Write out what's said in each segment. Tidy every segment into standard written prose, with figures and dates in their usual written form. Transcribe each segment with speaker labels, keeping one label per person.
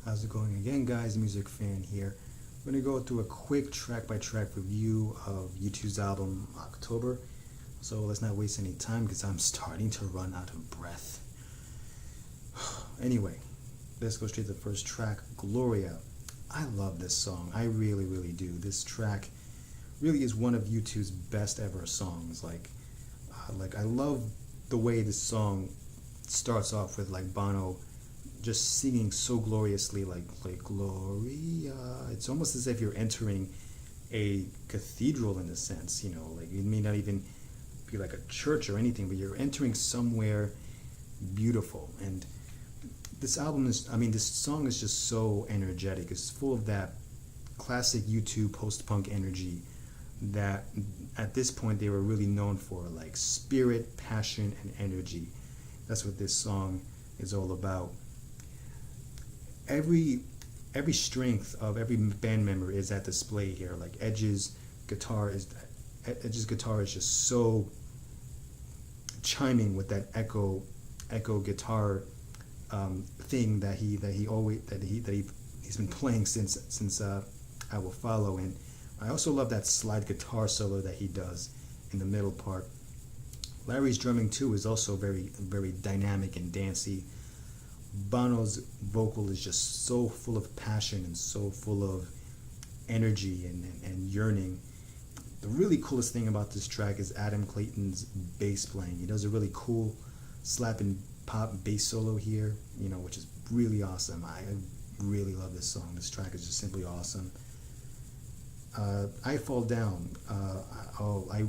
Speaker 1: How's it going again, guys? Music fan here. We're going to go through a quick track by track review of U2's album October. So let's not waste any time because I'm starting to run out of breath. Anyway, let's go straight to the first track, Gloria. I love this song. I really, really do. This track really is one of U2's best ever songs. I love the way this song starts off with like Bono just singing so gloriously, like Gloria. It's almost as if you're entering a cathedral in a sense, like it may not even be like a church or anything, but you're entering somewhere beautiful. And this song is just so energetic. It's full of that classic U2 post-punk energy that at this point they were really known for, like spirit, passion, and energy. That's what this song is all about. Every strength of every band member is at display here. Like Edge's guitar is just so chiming with that echo guitar thing that he's been playing since I Will Follow. And I also love that slide guitar solo that he does in the middle part. Larry's drumming too is also very, very dynamic and dancey. Bono's vocal is just so full of passion and so full of energy and yearning. The really coolest thing about this track is Adam Clayton's bass playing. He does a really cool slap and pop bass solo here, which is really awesome. I really love this song. This track is just simply awesome. I Fall Down. I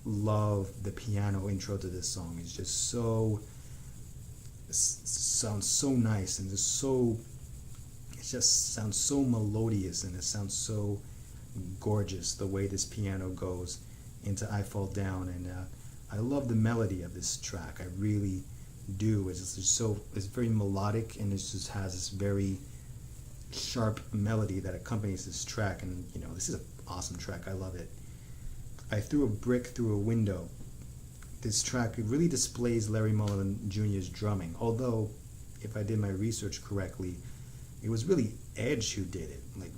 Speaker 1: love the piano intro to this song. It's just sounds so nice, and it just sounds so melodious, and it sounds so gorgeous the way this piano goes into I Fall Down. And I love the melody of this track. I really do. It's very melodic, and it just has this very sharp melody that accompanies this track. And this is an awesome track. I love it. I Threw a Brick Through a Window. This track really displays Larry Mullen Jr.'s drumming, although if I did my research correctly, it was really Edge who did it. Like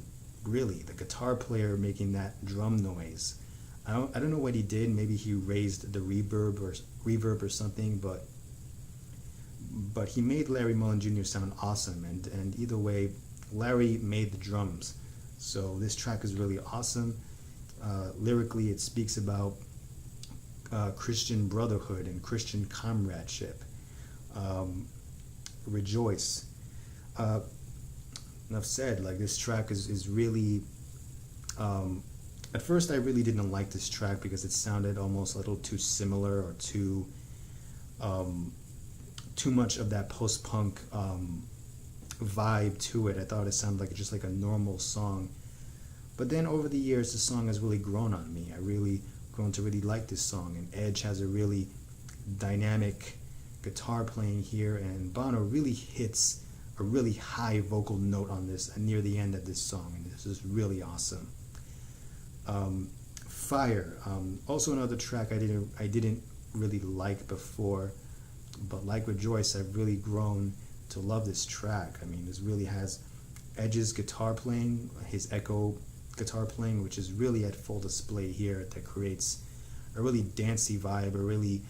Speaker 1: really, the guitar player making that drum noise. I don't know what he did. Maybe he raised the reverb or something, but he made Larry Mullen Jr. sound awesome. And either way, Larry made the drums. So this track is really awesome. Lyrically, it speaks about Christian brotherhood and Christian comradeship. Rejoice. Enough said. Like this track is really. At first, I really didn't like this track because it sounded almost a little too similar or too much of that post-punk vibe to it. I thought it sounded like just like a normal song. But then over the years, the song has really grown on me. I really grown to really like this song, and Edge has a really dynamic guitar playing here, and Bono really hits a really high vocal note on this near the end of this song, and this is really awesome. Fire, also another track I didn't really like before, but like Rejoice, I've really grown to love this track. I mean, this really has Edge's guitar playing, his echo guitar playing, which is really at full display here, that creates a really dancey vibe, a really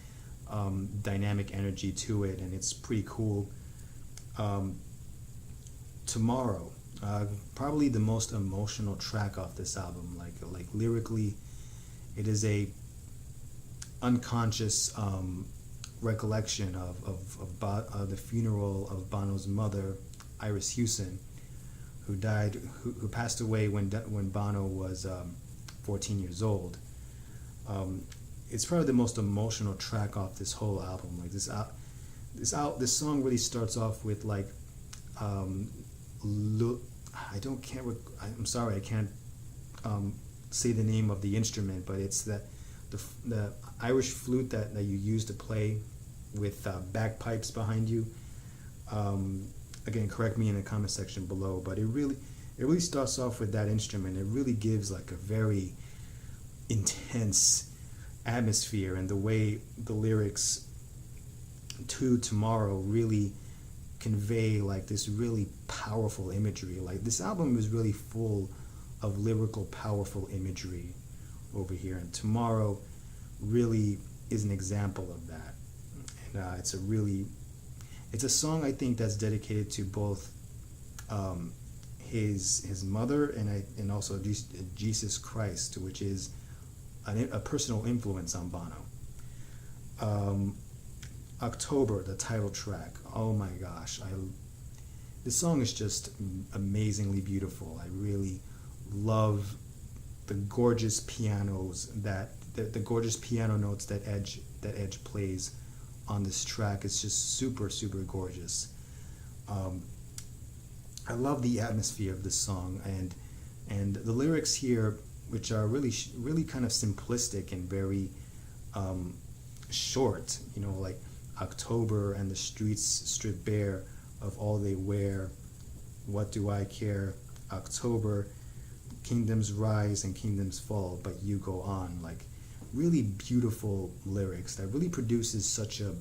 Speaker 1: dynamic energy to it, and it's pretty cool. Tomorrow, probably the most emotional track off this album. Like lyrically, it is a unconscious recollection of the funeral of Bono's mother, Iris Hewson, who passed away when Bono was 14 years old. It's probably the most emotional track off this whole album. Like this song really starts off with like I'm sorry, I can't say the name of the instrument, but it's the Irish flute that you use to play with bagpipes behind you. Again, correct me in the comment section below, but it really starts off with that instrument. It really gives like a very intense atmosphere, and the way the lyrics to Tomorrow really convey like this really powerful imagery. Like this album is really full of lyrical, powerful imagery over here, and Tomorrow really is an example of that. And it's a song I think that's dedicated to both his mother and also Jesus Christ, which is a personal influence on Bono. October, the title track. Oh my gosh, this song is just amazingly beautiful. I really love the gorgeous pianos the gorgeous piano notes that Edge plays on this track. Is just super, super gorgeous. I love the atmosphere of this song, and the lyrics here, which are really kind of simplistic and very short. Like October and the streets stripped bare of all they wear. What do I care? October, kingdoms rise and kingdoms fall, but you go on. Like really beautiful lyrics that really produces such a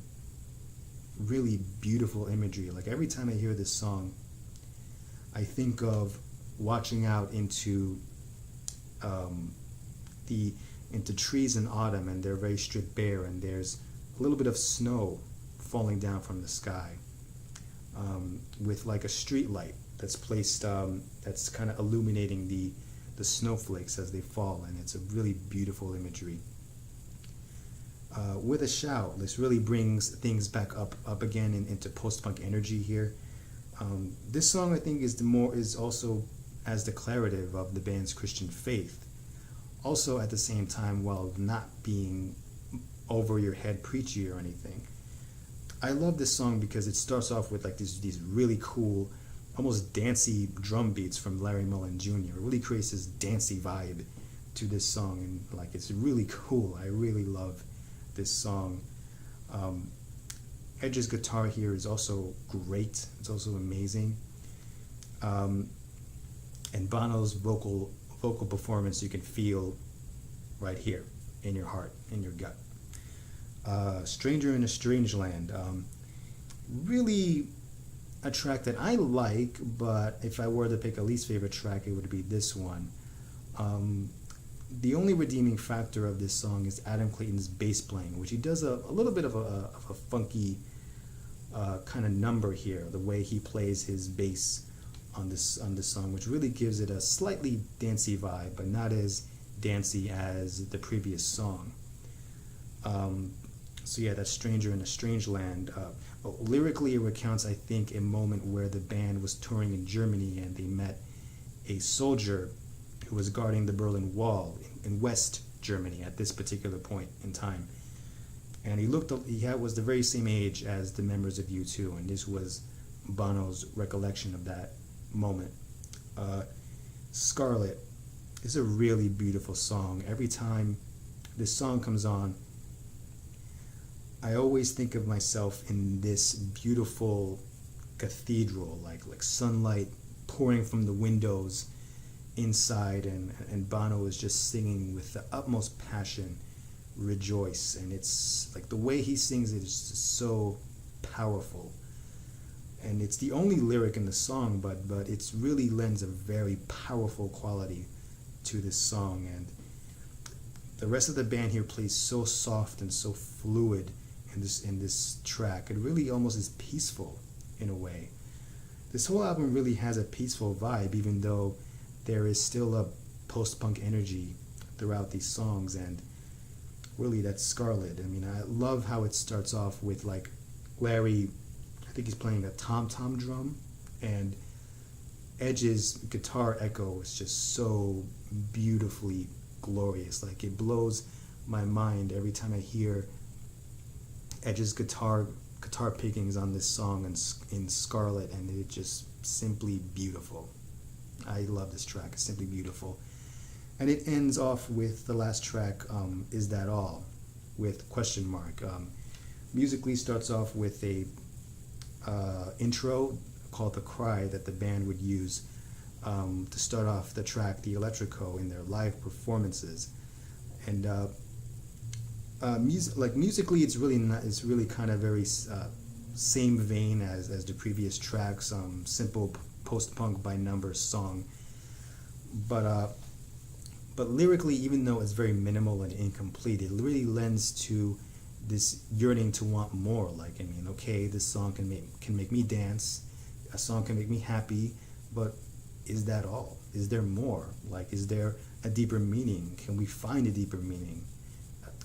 Speaker 1: really beautiful imagery. Like every time I hear this song, I think of watching out into trees in autumn, and they're very stripped bare, and there's a little bit of snow falling down from the sky, with like a street light that's placed that's kind of illuminating the snowflakes as they fall, and it's a really beautiful imagery. With a Shout, this really brings things back up again into post-punk energy here. This song I think is also as declarative of the band's Christian faith, also at the same time while not being over your head preachy or anything. I love this song because it starts off with like these really cool, almost dancey drum beats from Larry Mullen Jr. It really creates this dancey vibe to this song, and like it's really cool. I really love this song. Edge's guitar here is also great. It's also amazing. And Bono's vocal performance you can feel right here in your heart, in your gut. Stranger in a Strangeland. Really a track that I like, but if I were to pick a least favorite track, it would be this one. The only redeeming factor of this song is Adam Clayton's bass playing, which he does a little bit of a funky kind of number here, the way he plays his bass on this song, which really gives it a slightly dancey vibe, but not as dancey as the previous song. So yeah, that's Stranger in a Strangeland. Lyrically, it recounts, I think, a moment where the band was touring in Germany and they met a soldier who was guarding the Berlin Wall in West Germany at this particular point in time. And he was the very same age as the members of U2, and this was Bono's recollection of that moment. Scarlet is a really beautiful song. Every time this song comes on, I always think of myself in this beautiful cathedral, like sunlight pouring from the windows inside, and Bono is just singing with the utmost passion, Rejoice. And it's like the way he sings it is just so powerful. And it's the only lyric in the song, but it's really lends a very powerful quality to this song. And the rest of the band here plays so soft and so fluid in this track. It really almost is peaceful in a way. This whole album really has a peaceful vibe, even though there is still a post-punk energy throughout these songs. And really, that's Scarlet. I mean, I love how it starts off with like Larry, I think he's playing a tom-tom drum, and Edge's guitar echo is just so beautifully glorious. Like it blows my mind every time I hear Edge's guitar pickings on this song in Scarlet, and it's just simply beautiful. I love this track. It's simply beautiful. And it ends off with the last track, Is That All, with question mark. Musically starts off with a intro called The Cry that the band would use to start off the track, the Electrico, in their live performances. And musically, it's really kind of very same vein as the previous tracks, simple post-punk by numbers song. But lyrically, even though it's very minimal and incomplete, it really lends to this yearning to want more. Like, I mean, okay, this song can make me dance, a song can make me happy, but is that all? Is there more? Like, is there a deeper meaning? Can we find a deeper meaning?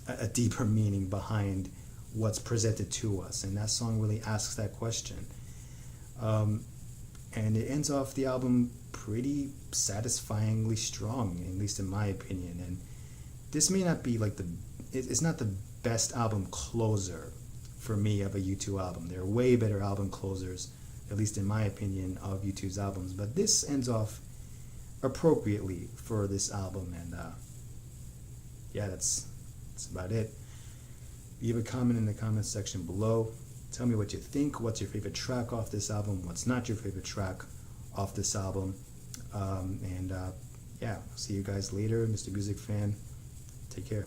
Speaker 1: A deeper meaning behind what's presented to us? And that song really asks that question. And it ends off the album pretty satisfyingly strong, at least in my opinion. And this may not be like it's not the best album closer for me of a U2 album. There are way better album closers, at least in my opinion, of U2's albums. But this ends off appropriately for this album. And yeah, that's about it. Leave a comment in the comment section below. Tell me what you think. What's your favorite track off this album? What's not your favorite track off this album? Yeah, see you guys later. Mr. Music Fan, take care.